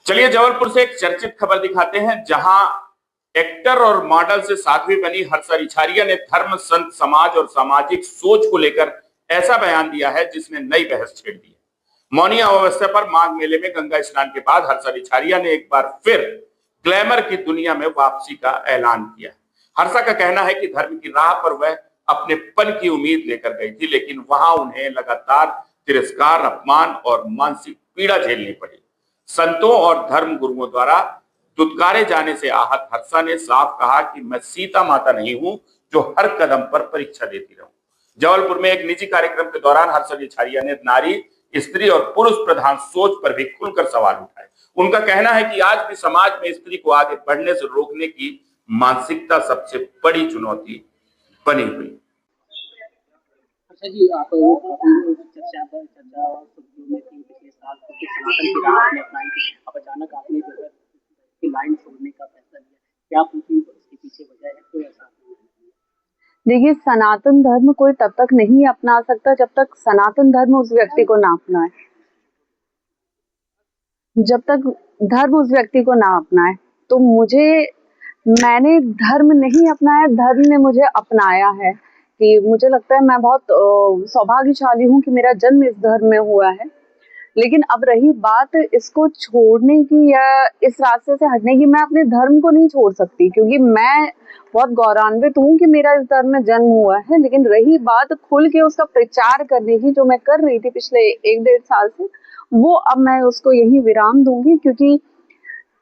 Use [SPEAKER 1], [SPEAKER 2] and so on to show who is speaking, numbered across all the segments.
[SPEAKER 1] चलिए जबलपुर से एक चर्चित खबर दिखाते हैं, जहां एक्टर और मॉडल से साध्वी बनी हर्षा रिछारिया ने धर्म, संत समाज और सामाजिक सोच को लेकर ऐसा बयान दिया है जिसने नई बहस छेड़ दी है। मौनी अमावस्या पर माघ मेले में गंगा स्नान के बाद हर्षा रिछारिया ने एक बार फिर ग्लैमर की दुनिया में वापसी का ऐलान किया। हर्षा का कहना है कि धर्म की राह पर वह अपने पन की उम्मीद लेकर गई थी, लेकिन वहां उन्हें लगातार तिरस्कार, अपमान और मानसिक पीड़ा झेलनी पड़ी। संतों और धर्म गुरुओं द्वारा दुत्कारे जाने से आहत हर्षा ने साफ कहा कि मैं सीता माता नहीं हूं जो हर कदम पर परीक्षा देती रहूं। जबलपुर में एक निजी कार्यक्रम के दौरान हर्षा रिछारिया ने नारी, स्त्री और पुरुष प्रधान सोच पर भी खुलकर सवाल उठाए। उनका कहना है कि आज भी समाज में स्त्री को आगे बढ़ने से रोकने की मानसिकता सबसे बड़ी चुनौती बनी हुई।
[SPEAKER 2] अच्छा जी, आप चर्चा में थी पिछले साल क्योंकि सनातन की राह आपने अपनाई थी। अब अचानक आपने जो है की लाइन छोड़ने का फैसला लिया, क्या पूछी इसके पीछे वजह है? कोई ऐसा?
[SPEAKER 3] देखिए, सनातन धर्म कोई तब तक नहीं अपना सकता जब तक सनातन धर्म उस व्यक्ति को ना अपनाए। जब तक धर्म उस व्यक्ति को ना अपनाए, तो मैंने धर्म नहीं अपनाया, धर्म ने मुझे अपनाया है। कि मुझे लगता है मैं बहुत सौभाग्यशाली हूँ कि मेरा जन्म इस धर्म में हुआ है। लेकिन अब रही बात इसको छोड़ने की या इस रास्ते से हटने की, मैं अपने धर्म को नहीं छोड़ सकती क्योंकि मैं बहुत गौरवान्वित हूँ कि मेरा इस धर्म में जन्म हुआ है। लेकिन रही बात खुल के उसका प्रचार करने की, जो मैं कर रही थी पिछले 1-1.5 साल से, वो अब मैं उसको यही विराम दूंगी क्योंकि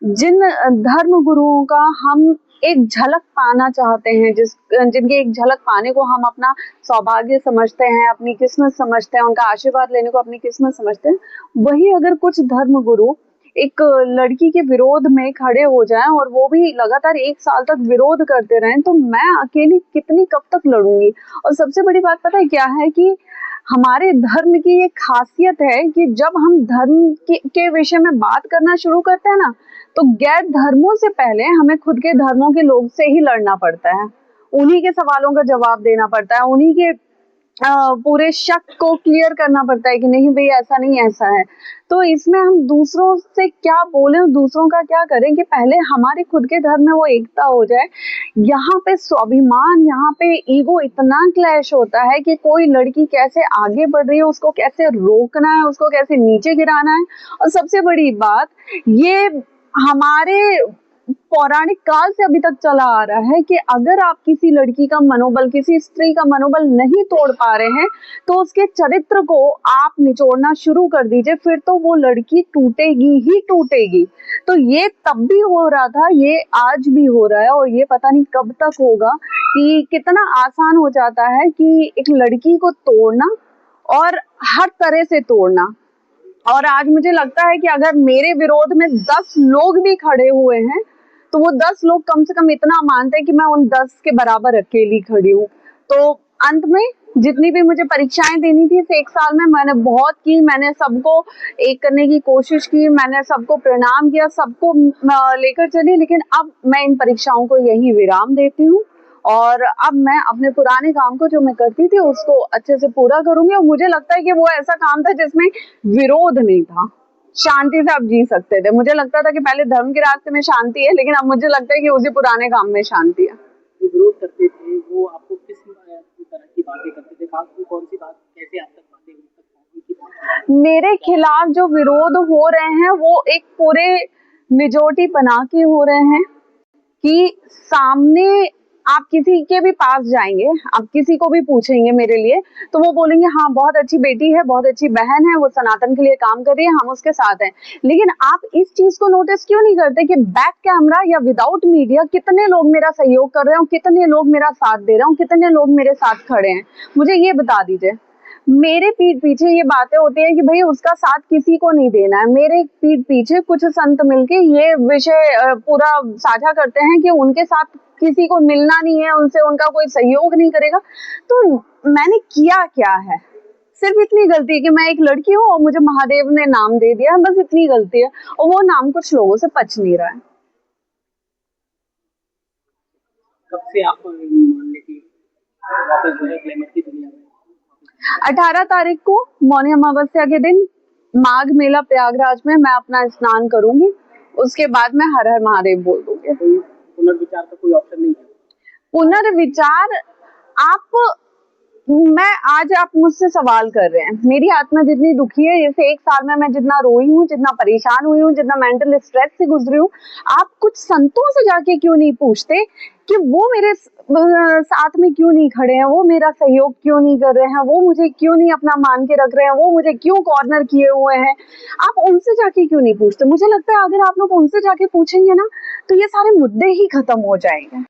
[SPEAKER 3] जिन धर्म गुरुओं का हम एक झलक पाना चाहते हैं, जिनके एक झलक पाने को हम अपना सौभाग्य समझते हैं, अपनी किस्मत समझते हैं, उनका आशीर्वाद लेने को अपनी किस्मत समझते हैं, वही अगर कुछ धर्म गुरु एक लड़की के विरोध में खड़े हो जाएं और वो भी लगातार 1 साल तक विरोध करते रहें, तो मैं अकेली कितनी कब तक लड़ूंगी। और सबसे बड़ी बात पता है क्या है कि हमारे धर्म की एक खासियत है कि जब हम धर्म के विषय में बात करना शुरू करते हैं ना, तो गैर धर्मों से पहले हमें खुद के धर्मों के लोग से ही लड़ना पड़ता है, उन्हीं के सवालों का जवाब देना पड़ता है, उन्हीं के पूरे शक को क्लियर करना पड़ता है कि नहीं भाई ऐसा नहीं ऐसा है। तो इसमें हम दूसरों से क्या बोलें, दूसरों का क्या करें कि पहले हमारे खुद के धर्म में वो एकता हो जाए। यहाँ पे स्वाभिमान, यहाँ पे ईगो इतना क्लैश होता है कि कोई लड़की कैसे आगे बढ़ रही है उसको कैसे रोकना है, उसको कैसे नीचे गिराना है। और सबसे बड़ी बात, ये हमारे पौराणिक काल से अभी तक चला आ रहा है कि अगर आप किसी लड़की का मनोबल, किसी स्त्री का मनोबल नहीं तोड़ पा रहे हैं, तो उसके चरित्र को आप निचोड़ना शुरू कर दीजिए, फिर तो वो लड़की टूटेगी ही टूटेगी। तो ये तब भी हो रहा था, ये आज भी हो रहा है, और ये पता नहीं कब तक होगा कि कितना आसान हो जाता है कि एक लड़की को तोड़ना और हर तरह से तोड़ना। और आज मुझे लगता है कि अगर मेरे विरोध में 10 लोग भी खड़े हुए हैं, तो वो 10 लोग कम से कम इतना मानते हैं कि मैं उन 10 के बराबर अकेली खड़ी हूँ। तो अंत में जितनी भी मुझे परीक्षाएं देनी थी इस 1 साल में, मैंने बहुत की, मैंने सबको एक करने की कोशिश की, मैंने सबको प्रणाम किया, सबको लेकर चली, लेकिन अब मैं इन परीक्षाओं को यही विराम देती हूँ और अब मैं अपने पुराने काम को जो मैं करती थी उसको अच्छे से पूरा करूंगी। और मुझे लगता है कि वो ऐसा काम था जिसमें विरोध नहीं था, शांति से आप जी सकते थे। मुझे लगता था कि पहले धर्म के रास्ते में शांति है, लेकिन अब मुझे लगता है कि उसी पुराने काम में शांति है।
[SPEAKER 2] जो विरोध करते थे वो आपको किस तरह की बातें करते थे, खास कौन सी बात, कैसे आप तक बातें उन तक?
[SPEAKER 3] मेरे खिलाफ जो विरोध हो रहे हैं वो एक पूरे मेजोरिटी बना के हो रहे हैं कि सामने आप किसी के भी पास जाएंगे, आप किसी को भी पूछेंगे मेरे लिए, तो वो बोलेंगे हाँ बहुत अच्छी बेटी है, बहुत अच्छी बहन है, वो सनातन के लिए काम कर रही है, हम उसके साथ हैं। लेकिन आप इस चीज को नोटिस क्यों नहीं करते कि बैक कैमरा या विदाउट मीडिया कितने लोग मेरा सहयोग कर रहे हैं, कितने लोग मेरा साथ दे रहे हैं, कितने लोग मेरे साथ खड़े हैं? मुझे ये बता दीजिए। मेरे पीठ पीछे ये बातें होती है कि भाई उसका साथ किसी को नहीं देना है, मेरे पीठ पीछे कुछ संत मिलके ये विषय पूरा साझा करते हैं कि उनके साथ किसी को मिलना नहीं है, उनसे उनका कोई सहयोग नहीं करेगा। तो मैंने किया क्या है? सिर्फ इतनी गलती है कि मैं एक लड़की हूँ और मुझे महादेव ने नाम दे दिया, बस इतनी गलती है, और वो नाम कुछ लोगों से पच नहीं रहा है।
[SPEAKER 2] कब से आप मान लेती वापस जो है ग्लैमर की दुनिया में?
[SPEAKER 3] 18 तारीख को मौनी अमावस्या के दिन माघ मेला प्रयागराज में मैं अपना स्नान करूंगी। उसके बाद मैं हर हर महादेव बोल दूंगी।
[SPEAKER 2] कोई पुनर्विचार का कोई ऑप्शन नहीं है?
[SPEAKER 3] पुनर्विचार आज आप मुझसे सवाल कर रहे हैं, मेरी आत्मा जितनी दुखी है, जैसे 1 साल में मैं जितना रोई हूँ, जितना परेशान हुई हूँ, जितना मेंटल स्ट्रेस से गुजरी हूँ, आप कुछ संतों से जाके क्यों नहीं पूछते कि वो मेरे साथ में क्यों नहीं खड़े हैं, वो मेरा सहयोग क्यों नहीं कर रहे हैं, वो मुझे क्यों नहीं अपना मान के रख रहे हैं, वो मुझे क्यों कॉर्नर किए हुए हैं? आप उनसे जाके क्यों नहीं पूछते? मुझे लगता है अगर आप लोग उनसे जाके पूछेंगे ना तो ये सारे मुद्दे ही खत्म हो जाएंगे।